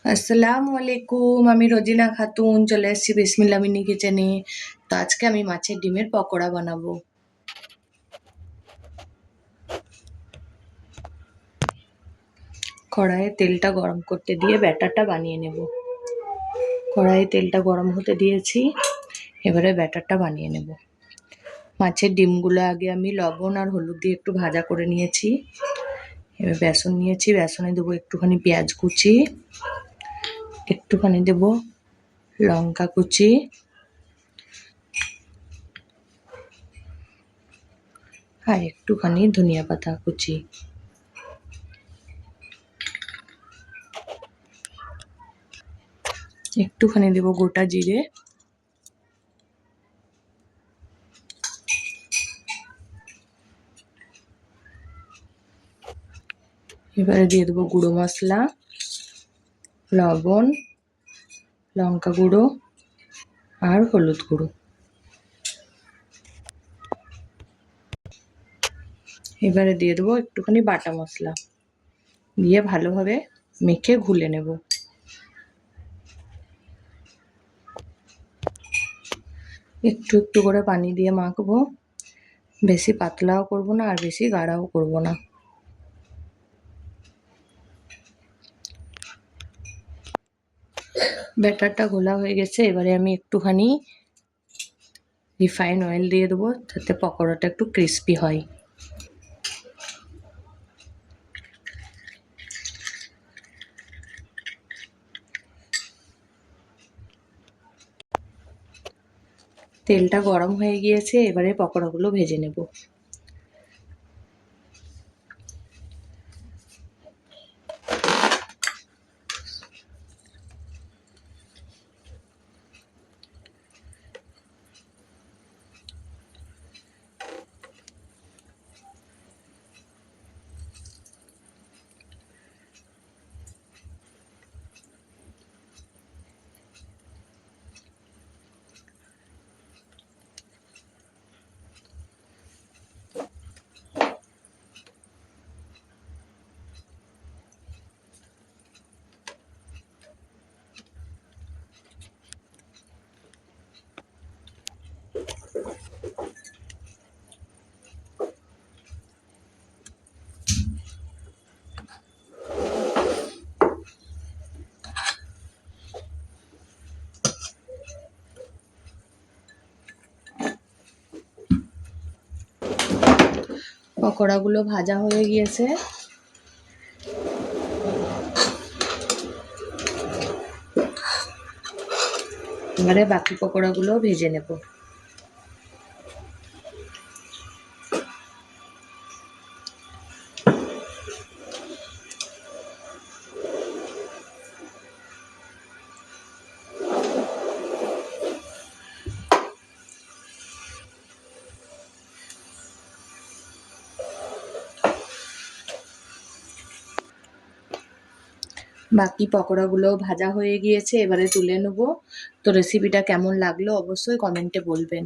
আসসালামু আলাইকুম। আমি রোজিনা খাতুন চলে এসেছি বিসমিল্লাহ মিনি কিচেনে। তো আজকে আমি মাছের ডিমের পকোড়া বানাবো। কড়াইয়ে তেলটা গরম করতে দিয়ে ব্যাটারটা বানিয়ে নেব। কড়াইয়ে তেলটা গরম হতে দিয়েছি, এবারে ব্যাটারটা বানিয়ে নেব। মাছের ডিমগুলো আগে আমি লবণ আর হলুদ দিয়ে একটু ভাজা করে নিয়েছি। এবার বেসন নিয়েছি, বেসনে দেবো একটুখানি পেঁয়াজ কুচি, একটুখানি দেবো লঙ্কা কুচি, আর একটুখানি ধনিয়া পাতা কুচি। একটুখানি দেবো গোটা জিরে, এবারে দিয়ে দেবো গুঁড়ো মশলা, লবণ, লঙ্কা গুঁড়ো আর হলুদ গুঁড়ো। এবারে দিয়ে দেবো একটুখানি বাটা মশলা, দিয়ে ভালোভাবে মেখে ঘুলে নেব। একটু একটু করে পানি দিয়ে মাখবো, বেশি পাতলাও করব না আর বেশি গাঢ়াও করব না। ব্যাটারটা ঘোলা হয়ে গেছে, এবারে আমি একটুখানি রিফাইন অয়েল দিয়ে দেবো যাতে পকোড়াটা একটু ক্রিস্পি হয়। তেলটা গরম হয়ে গিয়েছে, এবারে পকোড়াগুলো ভেজে নেব। পকোড়াগুলো ভাজা হয়ে গিয়েছে, এবারে বাকি পকোড়াগুলো ভেজে নেব। বাকি পকোড়াগুলো ভাজা হয়ে গিয়েছে, এবারে তুলে নেব। তো রেসিপিটা কেমন লাগলো অবশ্যই কমেন্টে বলবেন।